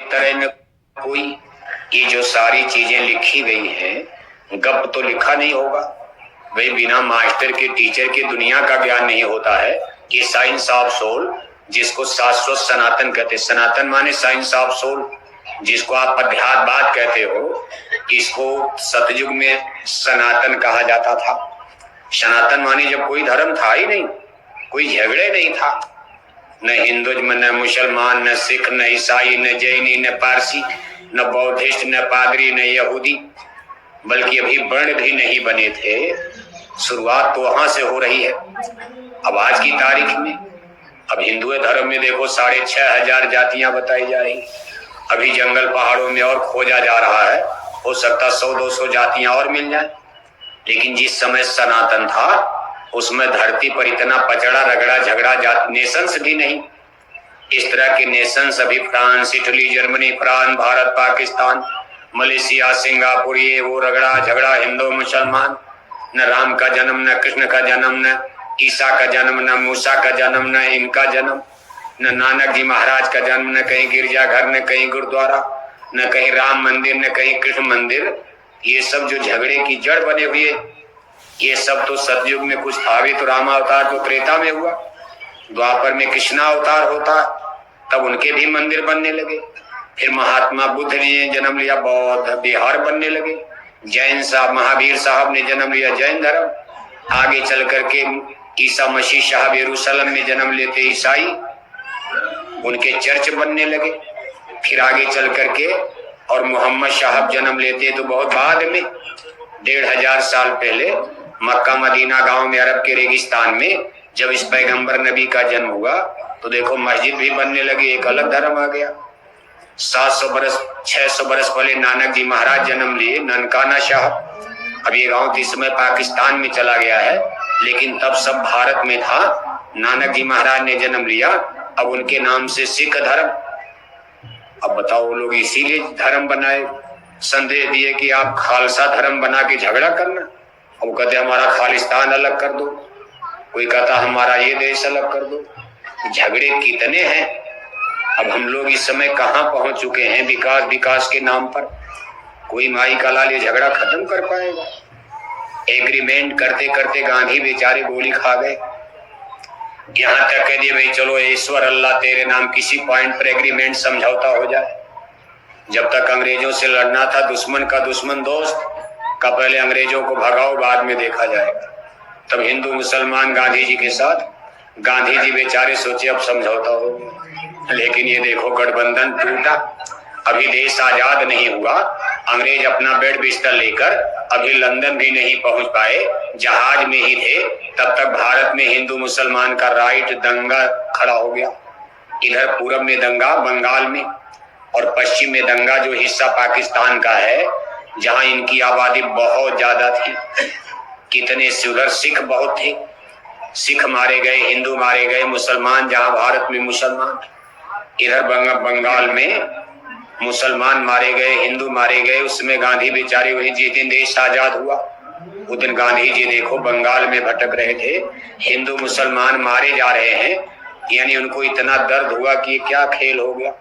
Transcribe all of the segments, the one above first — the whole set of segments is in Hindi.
तरह न कोई ये जो सारी चीजें लिखी गई हैं गप तो लिखा नहीं होगा भाई। बिना मास्टर के टीचर के दुनिया का ज्ञान नहीं होता है। ये साइंस ऑफ सोल जिसको शाश्वत सनातन कहते, सनातन माने साइंस ऑफ सोल, जिसको आप अध्यात्मवाद कहते हो, इसको सतयुग में सनातन कहा जाता था। सनातन माने जब कोई धर्म था ही नहीं, कोई झगड़े नहीं था, न हिंदुज्म न मुसलमान न सिख न ईसाई न जैनी न पारसी न बौद्धिस्ट न पादरी न यहूदी, बल्कि अभी वर्ण भी नहीं बने थे। शुरुआत तो वहां से हो रही है। अब आज की तारीख में अब हिंदू धर्म में देखो 6,500 जातियां बताई जा रही। अभी जंगल पहाड़ों में और खोजा जा रहा है, हो सकता 100-200 जातियां और मिल जाए। लेकिन जिस समय सनातन था उसमें धरती पर इतना पचड़ा रगड़ा झगड़ा नेशंस भी नहीं। इस तरह के नेशंस अभी France, Italy, Germany, France, Bharat, Pakistan, Malaysia, Singapore, ये वो रगड़ा झगड़ा, हिंदू मुसलमान, न राम का जन्म न कृष्ण का जन्म न ईसा का जन्म न मूसा का जन्म न इनका जन्म न नानक जी महाराज का जन्म, न कहीं गिरजाघर न कहीं गुरुद्वारा, न कहीं राम मंदिर न कहीं कृष्ण मंदिर। ये सब जो झगड़े की जड़ बने हुए, ये सब तो सतयुग में कुछ था भी। तो रामावतार तो त्रेता में हुआ, द्वापर में कृष्णा अवतार होता, तब उनके भी मंदिर बनने लगे। फिर महात्मा बुद्ध ने जन्म लिया, बौद्ध बिहार बनने लगे। जैन साहब, महावीर साहब ने जन्म लिया जैन धर्म। आगे चल करके ईसा मसीह साहब यरूशलेम में जन्म लेते ईसाई, उनके चर्च बनने लगे। फिर आगे चल करके और मोहम्मद साहब जन्म लेते तो बहुत बाद में 1,500 साल पहले मक्का मदीना गांव में अरब के रेगिस्तान में जब इस पैगंबर नबी का जन्म हुआ तो देखो मस्जिद भी बनने लगी, एक अलग धर्म आ गया। 700 बरस 600 बरस पहले नानक जी महाराज जन्म लिए, ननकाना साहब। अब ये गांव इस समय पाकिस्तान में चला गया है, लेकिन तब सब भारत में था। नानक जी महाराज ने जन्म लिया, अब उनके नाम से सिख धर्म। अब बताओ, वो लोग इसीलिए धर्म बनाए, संदेश दिए कि आप खालसा धर्म बना के झगड़ा करना। अब वो कहते हमारा खालिस्तान अलग कर दो, कोई कहता हमारा ये देश अलग कर दो। झगड़े कितने हैं। अब हम लोग इस समय कहाँ पहुंच चुके हैं विकास के नाम पर। कोई माई का लाल ये झगड़ा खत्म कर पाएगा? एग्रीमेंट करते करते गांधी बेचारे गोली खा गए। यहाँ तक कह दिए भाई चलो ईश्वर अल्लाह तेरे नाम, किसी पॉइंट पर एग्रीमेंट समझौता हो जाए। जब तक अंग्रेजों से लड़ना था, दुश्मन का दुश्मन दोस्त का, पहले अंग्रेजों को भगाओ, बाद में देखा जाएगा। तब हिंदू मुसलमान गांधी जी के साथ, गांधी जी बेचारे सोचे अब समझौता हो, लेकिन ये देखो गठबंधन टूटा। अभी देश आजाद नहीं हुआ, अंग्रेज अपना बेड बिस्तर लेकर अभी लंदन भी नहीं पहुंच पाए, जहाज में ही थे। तब तक भारत में हिंदू मुसलमान का राइट दंगा खड़ा हो गया। इधर पूरब में दंगा बंगाल में, और पश्चिम में दंगा जो हिस्सा पाकिस्तान का है, जहां इनकी आबादी बहुत ज्यादा थी। कितने से उधर सिख बहुत थे, सिख मारे गए, हिंदू मारे गए, मुसलमान जहां भारत में मुसलमान, इधर बंगाल में मुसलमान मारे गए, हिंदू मारे गए। उसमें गांधी बेचारे वही जिस दिन देश आजाद हुआ उस दिन गांधी जी देखो बंगाल में भटक रहे थे, हिंदू मुसलमान मारे जा रहे हैं। यानी उनको इतना दर्द हुआ कि ये क्या खेल हो गया।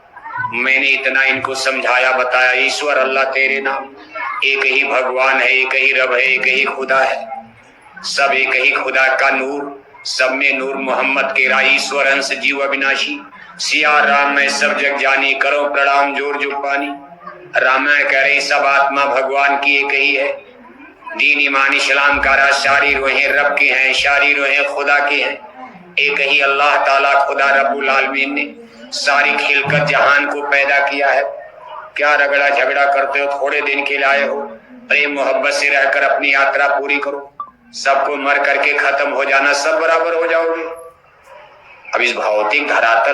मैंने इतना इनको समझाया, बताया ईश्वर अल्लाह तेरे नाम, एक ही भगवान है, एक ही रब है, एक ही खुदा है, सब एक ही खुदा का नूर, सब में नूर मोहम्मद के राही, ईश्वर अंश जीव अविनाशी, सिया राम मैं सब जग जानी, करो प्रणाम जोर जुग पानी। रामायण कह रही सब आत्मा भगवान की एक ही है। दीन ईमान इस्लाम का राज सारी रोहें रब की हैं, सारी रोहें खुदा की हैं। एक ही अल्लाह ताला खुदा रब्बुल आलमीन ने सारी खिलकर जहान को पैदा किया है। क्या रगड़ा झगड़ा करते हो? थोड़े दिन के लिए आए हो, प्रेम मोहब्बत से रहकर अपनी यात्रा पूरी करो। सबको मर करके खत्म हो जाना, सब बराबर हो जाओगे। अब इस भौतिक धरातल